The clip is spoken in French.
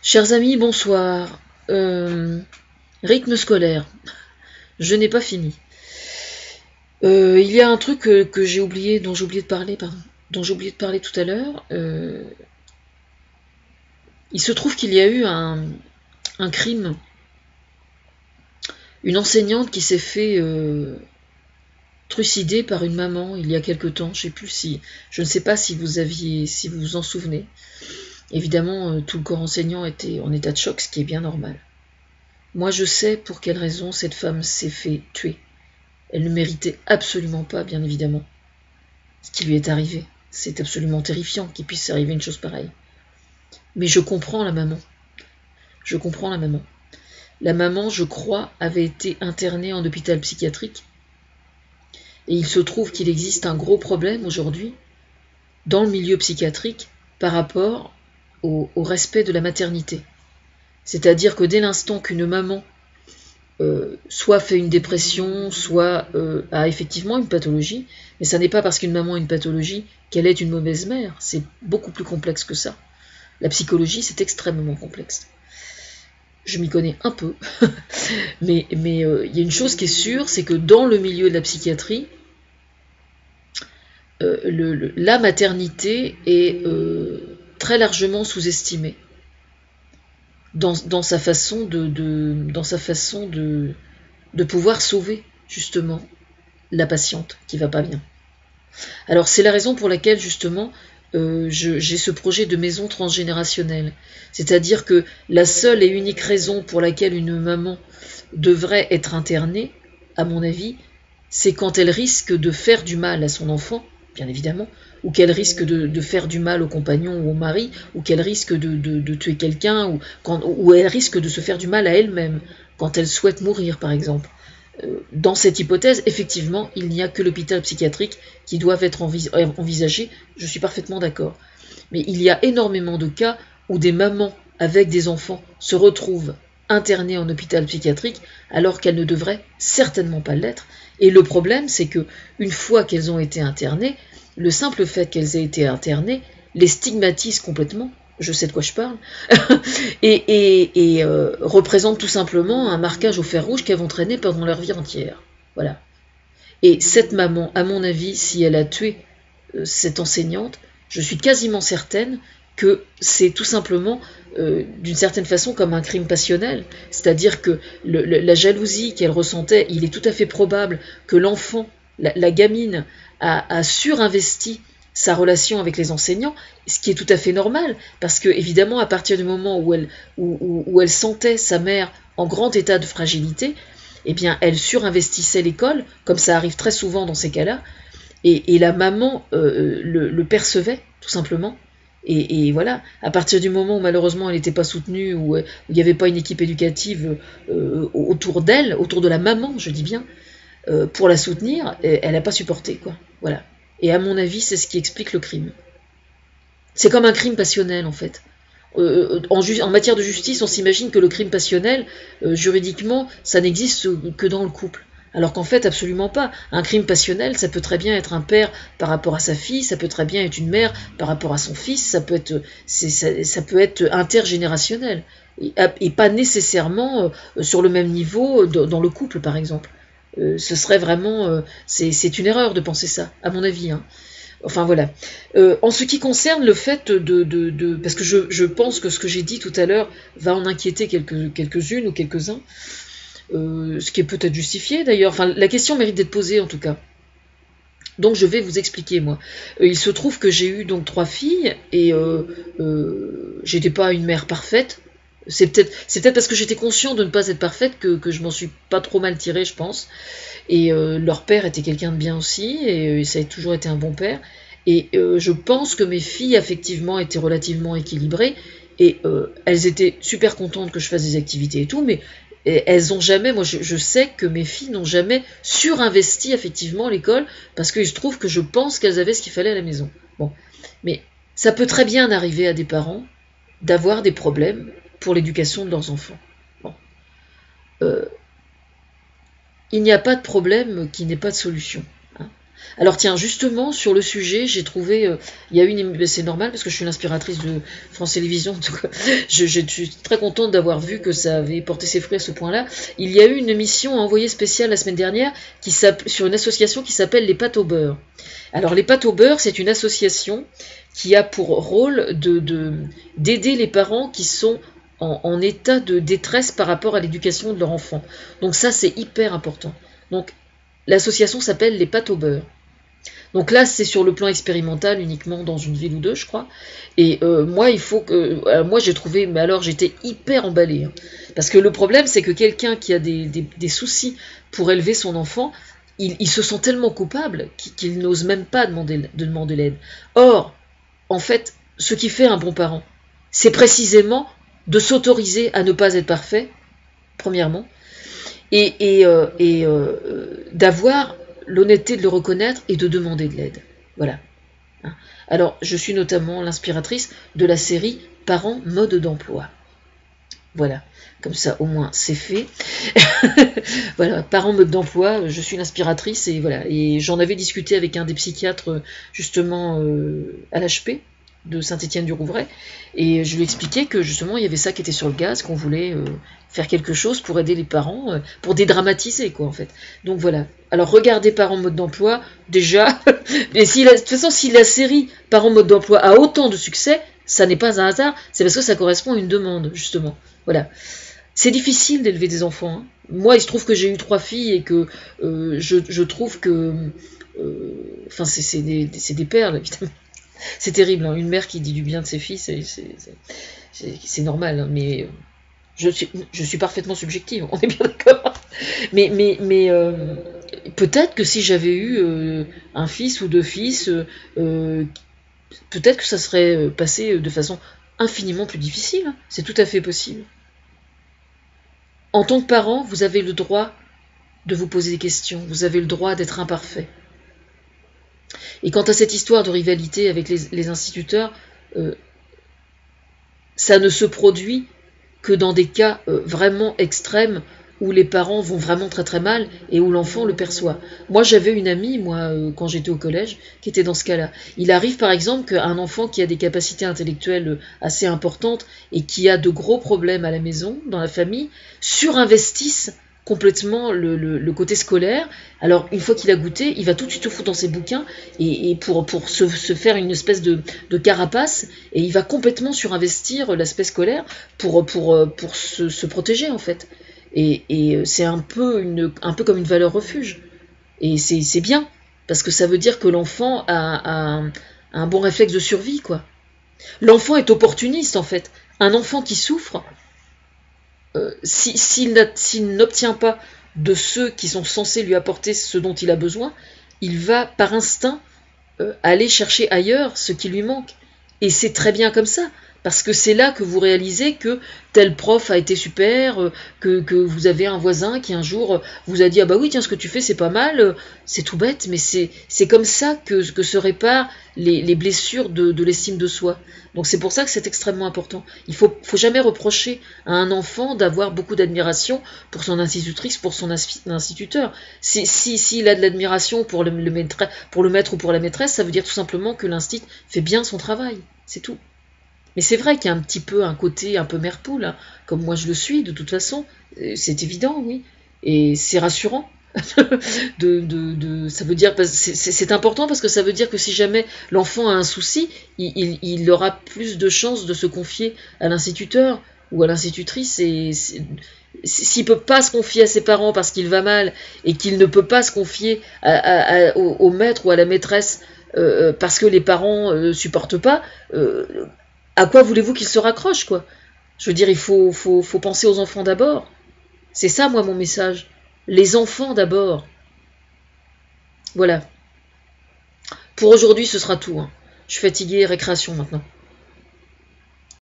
Chers amis, bonsoir. Rythme scolaire. Je n'ai pas fini. Il y a un truc que j'ai oublié, dont j'ai oublié de parler, pardon, dont j'ai oublié de parler tout à l'heure. Il se trouve qu'il y a eu un crime. Une enseignante qui s'est fait trucider par une maman il y a quelque temps. Je ne sais pas si vous vous en souvenez. Évidemment, tout le corps enseignant était en état de choc, ce qui est bien normal. Moi, je sais pour quelle raison cette femme s'est fait tuer. Elle ne méritait absolument pas, bien évidemment, ce qui lui est arrivé. C'est absolument terrifiant qu'il puisse arriver une chose pareille. Mais je comprends la maman. Je comprends la maman. La maman, je crois, avait été internée en hôpital psychiatrique. Et il se trouve qu'il existe un gros problème aujourd'hui dans le milieu psychiatrique par rapport au respect de la maternité. C'est-à-dire que dès l'instant qu'une maman soit fait une dépression, soit a effectivement une pathologie, mais ça n'est pas parce qu'une maman a une pathologie qu'elle est une mauvaise mère, c'est beaucoup plus complexe que ça. La psychologie, c'est extrêmement complexe. Je m'y connais un peu, mais il y a une chose qui est sûre, c'est que dans le milieu de la psychiatrie, la maternité est très largement sous-estimée dans sa façon de pouvoir sauver justement la patiente qui va pas bien. Alors c'est la raison pour laquelle justement j'ai ce projet de maison transgénérationnelle. C'est-à-dire que la seule et unique raison pour laquelle une maman devrait être internée, à mon avis, c'est quand elle risque de faire du mal à son enfant, bien évidemment, ou qu'elle risque de faire du mal au compagnon ou au mari, ou qu'elle risque de tuer quelqu'un, ou elle risque de se faire du mal à elle-même, quand elle souhaite mourir par exemple. Dans cette hypothèse, effectivement, il n'y a que l'hôpital psychiatrique qui doit être envisagé, je suis parfaitement d'accord. Mais il y a énormément de cas où des mamans avec des enfants se retrouvent internées en hôpital psychiatrique alors qu'elles ne devraient certainement pas l'être. Et le problème, c'est que une fois qu'elles ont été internées, le simple fait qu'elles aient été internées les stigmatise complètement. Je sais de quoi je parle, et représente tout simplement un marquage au fer rouge qu'elles vont traîner pendant leur vie entière. Voilà. Et cette maman, à mon avis, si elle a tué cette enseignante, je suis quasiment certaine que c'est tout simplement, d'une certaine façon, comme un crime passionnel. C'est-à-dire que la jalousie qu'elle ressentait, il est tout à fait probable que l'enfant, la gamine, a surinvesti sa relation avec les enseignants, ce qui est tout à fait normal, parce que évidemment, à partir du moment où elle sentait sa mère en grand état de fragilité, eh bien, elle surinvestissait l'école, comme ça arrive très souvent dans ces cas-là, et la maman le percevait, tout simplement. Et voilà, à partir du moment où malheureusement elle n'était pas soutenue, où il n'y avait pas une équipe éducative autour d'elle, autour de la maman, je dis bien, pour la soutenir, elle n'a pas supporté, quoi. Voilà. Et à mon avis, c'est ce qui explique le crime. C'est comme un crime passionnel, en fait. En matière de justice, on s'imagine que le crime passionnel, juridiquement, ça n'existe que dans le couple. Alors qu'en fait, absolument pas. Un crime passionnel, ça peut très bien être un père par rapport à sa fille, ça peut très bien être une mère par rapport à son fils, ça peut être intergénérationnel. Et pas nécessairement sur le même niveau dans le couple, par exemple. Ce serait vraiment... c'est une erreur de penser ça, à mon avis, hein. Enfin voilà. En ce qui concerne le fait parce que je pense que ce que j'ai dit tout à l'heure va en inquiéter quelques-unes ou quelques-uns, ce qui est peut-être justifié d'ailleurs. Enfin, la question mérite d'être posée en tout cas. Donc je vais vous expliquer moi. Il se trouve que j'ai eu donc 3 filles et j'étais pas une mère parfaite. C'est peut-être parce que j'étais conscient de ne pas être parfaite que je m'en suis pas trop mal tirée, je pense. Et leur père était quelqu'un de bien aussi, et ça a toujours été un bon père. Et je pense que mes filles, effectivement, étaient relativement équilibrées, et elles étaient super contentes que je fasse des activités et tout, mais elles ont jamais, moi je sais que mes filles n'ont jamais surinvesti effectivement l'école, parce que je trouve que je pense qu'elles avaient ce qu'il fallait à la maison. Bon, mais ça peut très bien arriver à des parents d'avoir des problèmes pour l'éducation de leurs enfants. Bon. Il n'y a pas de problème qui n'ait pas de solution. Hein. Alors tiens, justement, sur le sujet, j'ai trouvé, il y a une, c'est normal parce que je suis l'inspiratrice de France Télévisions, donc je suis très contente d'avoir vu que ça avait porté ses fruits à ce point-là. Il y a eu une émission envoyée spéciale la semaine dernière sur une association qui s'appelle les Pâtes au beurre. Alors les Pâtes au beurre, c'est une association qui a pour rôle d'aider les parents qui sont en état de détresse par rapport à l'éducation de leur enfant. Donc ça, c'est hyper important. Donc l'association s'appelle les Pâtes au beurre. Donc là, c'est sur le plan expérimental, uniquement dans une ville ou deux, je crois. Et moi, il faut que... moi, j'ai trouvé... Mais alors, j'étais hyper emballée. Hein. Parce que le problème, c'est que quelqu'un qui a des soucis pour élever son enfant, il se sent tellement coupable qu'il n'ose même pas de demander l'aide. Or, en fait, ce qui fait un bon parent, c'est précisément de s'autoriser à ne pas être parfait, premièrement, et d'avoir l'honnêteté de le reconnaître et de demander de l'aide. Voilà. Alors, je suis notamment l'inspiratrice de la série Parents mode d'emploi. Voilà. Comme ça, au moins, c'est fait. Voilà, Parents mode d'emploi, je suis l'inspiratrice et voilà. Et j'en avais discuté avec un des psychiatres, justement, à l'HP de Saint-Étienne-du-Rouvray, et je lui expliquais que justement il y avait ça qui était sur le gaz, qu'on voulait faire quelque chose pour aider les parents, pour dédramatiser quoi en fait. Donc voilà. Alors regardez Parents mode d'emploi, déjà, mais de toute façon si la série Parents mode d'emploi a autant de succès, ça n'est pas un hasard, c'est parce que ça correspond à une demande justement. Voilà. C'est difficile d'élever des enfants. Hein. Moi il se trouve que j'ai eu 3 filles et que je trouve que enfin c'est des perles évidemment. C'est terrible, hein. Une mère qui dit du bien de ses fils, c'est normal, hein, mais je suis parfaitement subjective, on est bien d'accord. Mais peut-être que si j'avais eu un fils ou 2 fils, peut-être que ça serait passé de façon infiniment plus difficile. Hein. C'est tout à fait possible. En tant que parent, vous avez le droit de vous poser des questions, vous avez le droit d'être imparfait. Et quant à cette histoire de rivalité avec les instituteurs, ça ne se produit que dans des cas vraiment extrêmes où les parents vont vraiment très très mal et où l'enfant le perçoit. Moi j'avais une amie, quand j'étais au collège, qui était dans ce cas-là. Il arrive par exemple qu'un enfant qui a des capacités intellectuelles assez importantes et qui a de gros problèmes à la maison, dans la famille, surinvestisse complètement le côté scolaire. Alors une fois qu'il a goûté, il va tout de suite se foutre dans ses bouquins et pour se faire une espèce de carapace, et il va complètement surinvestir l'aspect scolaire pour se protéger en fait. Et c'est un peu comme une valeur refuge. Et c'est bien, parce que ça veut dire que l'enfant a un bon réflexe de survie, quoi. L'enfant est opportuniste en fait. Un enfant qui souffre, s'il n'obtient pas de ceux qui sont censés lui apporter ce dont il a besoin, il va par instinct aller chercher ailleurs ce qui lui manque. Et c'est très bien comme ça, parce que c'est là que vous réalisez que tel prof a été super, que vous avez un voisin qui un jour vous a dit « Ah bah oui, tiens, ce que tu fais, c'est pas mal, c'est tout bête, mais c'est comme ça que se réparent les blessures de l'estime de soi. » Donc c'est pour ça que c'est extrêmement important. Il faut jamais reprocher à un enfant d'avoir beaucoup d'admiration pour son institutrice, pour son instituteur. S'il a de l'admiration pour le maître ou pour la maîtresse, ça veut dire tout simplement que l'instit fait bien son travail. C'est tout. Mais c'est vrai qu'il y a un petit peu un côté un peu mère-poule, hein, comme moi je le suis de toute façon, c'est évident, oui. Et c'est rassurant. Ça veut dire, c'est important parce que ça veut dire que si jamais l'enfant a un souci, il aura plus de chances de se confier à l'instituteur ou à l'institutrice. Et s'il ne peut pas se confier à ses parents parce qu'il va mal et qu'il ne peut pas se confier au maître ou à la maîtresse parce que les parents ne supportent pas, à quoi voulez-vous qu'il se raccroche, quoi? Je veux dire, il faut penser aux enfants d'abord. C'est ça, moi, mon message. Les enfants d'abord. Voilà. Pour aujourd'hui, ce sera tout. Hein. Je suis fatiguée, récréation maintenant.